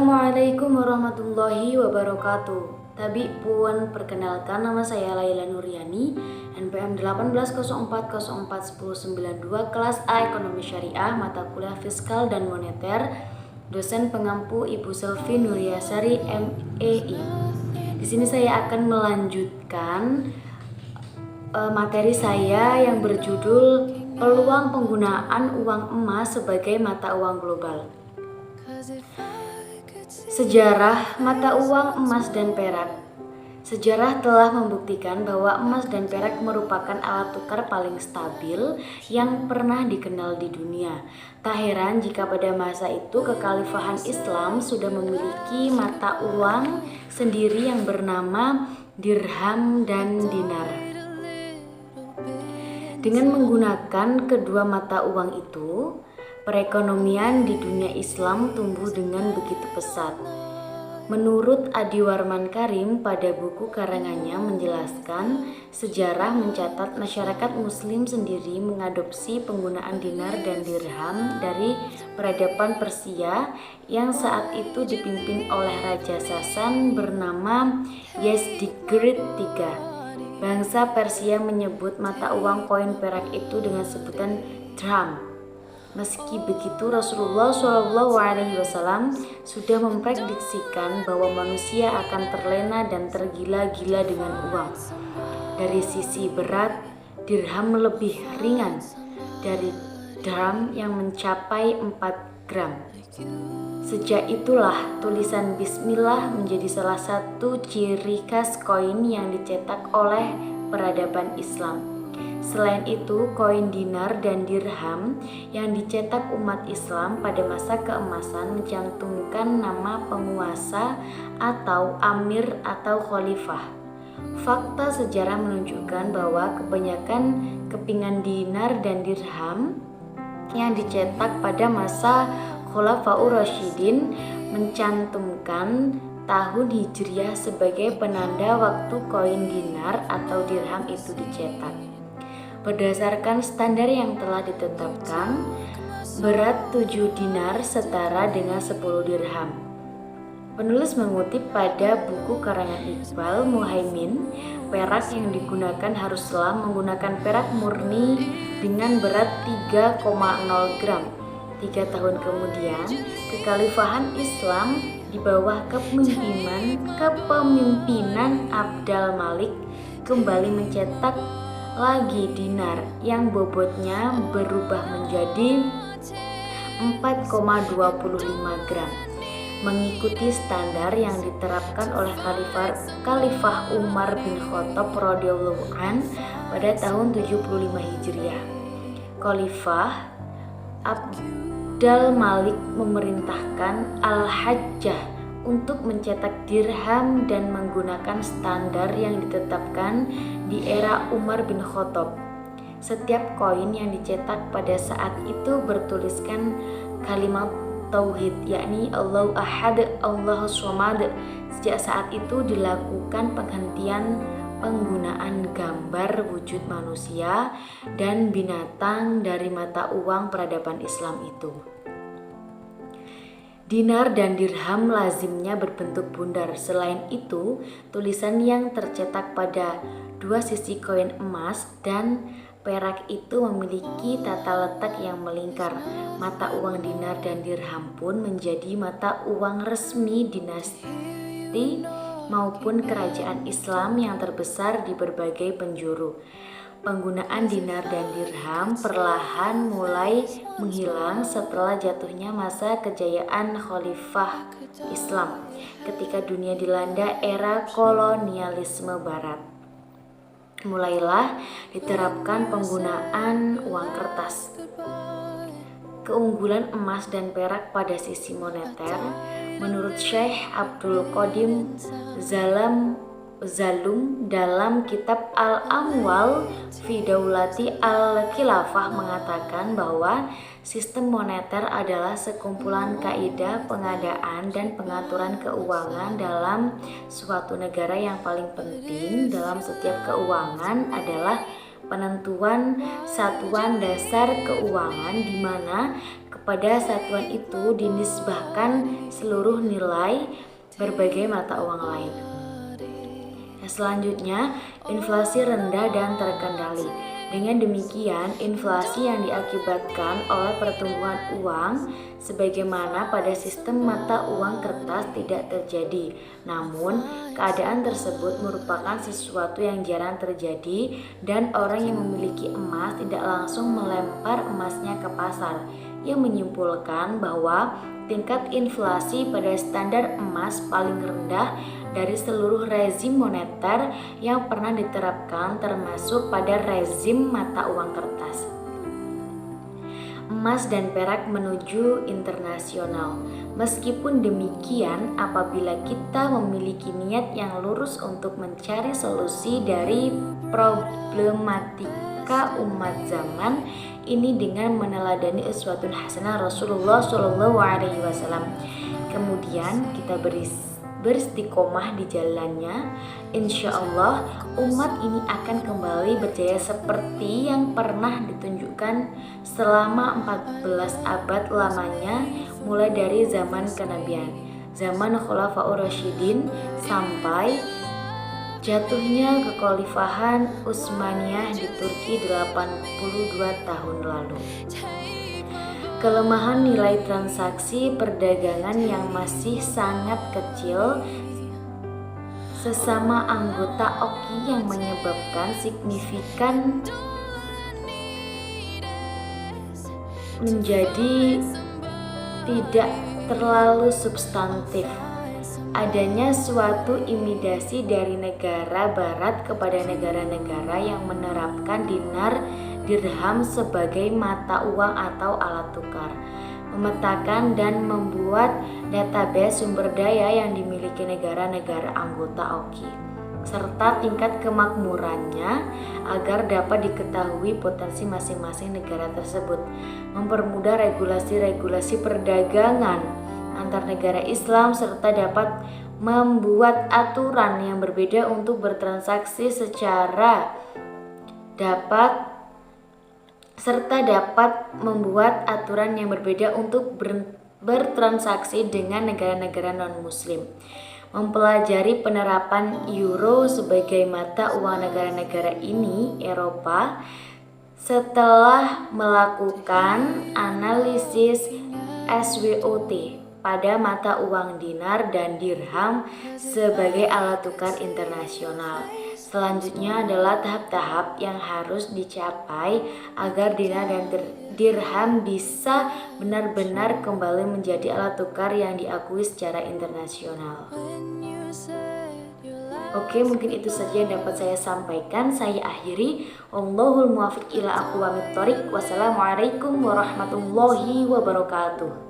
Assalamualaikum warahmatullahi wabarakatuh. Tabi Puan, perkenalkan nama saya Laila Nuriani, NPM 1804041092, kelas A Ekonomi Syariah, mata kuliah Fiskal dan Moneter, dosen pengampu Ibu Selvi Nuryasari MEI. Di sini saya akan melanjutkan materi saya yang berjudul peluang penggunaan uang emas sebagai mata uang global. Sejarah mata uang emas dan perak. Sejarah telah membuktikan bahwa emas dan perak merupakan alat tukar paling stabil yang pernah dikenal di dunia. Tak heran jika pada masa itu kekhalifahan Islam sudah memiliki mata uang sendiri yang bernama dirham dan dinar. Dengan menggunakan kedua mata uang itu, perekonomian di dunia Islam tumbuh dengan begitu pesat. Menurut Adi Warman Karim pada buku karangannya menjelaskan, sejarah mencatat masyarakat muslim sendiri mengadopsi penggunaan dinar dan dirham dari peradaban Persia yang saat itu dipimpin oleh Raja Sasan bernama Yezdigerd III. Bangsa Persia menyebut mata uang koin perak itu dengan sebutan dirham. Meski begitu, Rasulullah SAW sudah memprediksikan bahwa manusia akan terlena dan tergila-gila dengan uang. Dari sisi berat, dirham lebih ringan dari dirham yang mencapai 4 gram. Sejak itulah tulisan Bismillah menjadi salah satu ciri khas koin yang dicetak oleh peradaban Islam. Selain itu, koin dinar dan dirham yang dicetak umat Islam pada masa keemasan mencantumkan nama penguasa atau amir atau khalifah. Fakta sejarah menunjukkan bahwa kebanyakan kepingan dinar dan dirham yang dicetak pada masa Khulafaur Rasyidin mencantumkan tahun Hijriah sebagai penanda waktu koin dinar atau dirham itu dicetak. Berdasarkan standar yang telah ditetapkan, berat 7 dinar setara dengan 10 dirham. Penulis mengutip pada buku karangan Iqbal Muhaimin, perak yang digunakan haruslah menggunakan perak murni dengan berat 3,0 gram. 3 tahun kemudian, kekhalifahan Islam di bawah kepemimpinan Abdal Malik kembali mencetak lagi dinar yang bobotnya berubah menjadi 4,25 gram, mengikuti standar yang diterapkan oleh Khalifah Umar bin Khattab radhiyallahu an pada tahun 75 Hijriah. Khalifah Abdal Malik memerintahkan Al-Hajjah untuk mencetak dirham dan menggunakan standar yang ditetapkan di era Umar bin Khattab. Setiap koin yang dicetak pada saat itu bertuliskan kalimat tauhid, yakni Allahu Ahad, Allahus Shomad. Sejak saat itu dilakukan penghentian penggunaan gambar wujud manusia dan binatang dari mata uang peradaban Islam itu. Dinar dan dirham lazimnya berbentuk bundar. Selain itu, tulisan yang tercetak pada dua sisi koin emas dan perak itu memiliki tata letak yang melingkar. Mata uang dinar dan dirham pun menjadi mata uang resmi dinasti maupun kerajaan Islam yang terbesar di berbagai penjuru. Penggunaan dinar dan dirham perlahan mulai menghilang setelah jatuhnya masa kejayaan Khalifah Islam ketika dunia dilanda era kolonialisme barat. Mulailah diterapkan penggunaan uang kertas. Keunggulan emas dan perak pada sisi moneter, menurut Syekh Abdul Qadim Zalum dalam kitab Al-Amwal fi Daulati Al-Khilafah mengatakan bahwa sistem moneter adalah sekumpulan kaidah pengadaan dan pengaturan keuangan dalam suatu negara. Yang paling penting dalam setiap keuangan adalah penentuan satuan dasar keuangan di mana kepada satuan itu dinisbahkan seluruh nilai berbagai mata uang lain. Selanjutnya, inflasi rendah dan terkendali. Dengan demikian, inflasi yang diakibatkan oleh pertumbuhan uang sebagaimana pada sistem mata uang kertas tidak terjadi. Namun, keadaan tersebut merupakan sesuatu yang jarang terjadi dan orang yang memiliki emas tidak langsung melempar emasnya ke pasar. Yang menyimpulkan bahwa tingkat inflasi pada standar emas paling rendah dari seluruh rezim moneter yang pernah diterapkan, termasuk pada rezim mata uang kertas. Emas dan perak menuju internasional. Meskipun demikian, apabila kita memiliki niat yang lurus untuk mencari solusi dari problematika umat zaman ini dengan meneladani uswatun hasanah Rasulullah Shallallahu Alaihi Wasallam, kemudian kita beristiqomah di jalannya, insya Allah umat ini akan kembali berjaya seperti yang pernah ditunjukkan selama 14 abad lamanya, mulai dari zaman kenabian, zaman Khulafaur Rasyidin sampai jatuhnya kekhalifahan Utsmaniyah di Turki 82 tahun lalu. Kelemahan nilai transaksi perdagangan yang masih sangat kecil sesama anggota OKI yang menyebabkan signifikan menjadi tidak terlalu substantif. Adanya suatu imitasi dari negara barat kepada negara-negara yang menerapkan dinar dirham sebagai mata uang atau alat tukar, memetakan dan membuat database sumber daya yang dimiliki negara-negara anggota OKI serta tingkat kemakmurannya agar dapat diketahui potensi masing-masing negara tersebut, mempermudah regulasi-regulasi perdagangan antar negara Islam serta dapat membuat aturan yang berbeda untuk bertransaksi bertransaksi dengan negara-negara non-muslim, mempelajari penerapan euro sebagai mata uang negara-negara ini Eropa setelah melakukan analisis SWOT pada mata uang dinar dan dirham sebagai alat tukar internasional. Selanjutnya adalah tahap-tahap yang harus dicapai agar dinar dan dirham bisa benar-benar kembali menjadi alat tukar yang diakui secara internasional. Oke, mungkin itu saja yang dapat saya sampaikan. Saya akhiri. Wallahul muwaffiq ila aqwamit thoriq. Wassalamualaikum warahmatullahi wabarakatuh.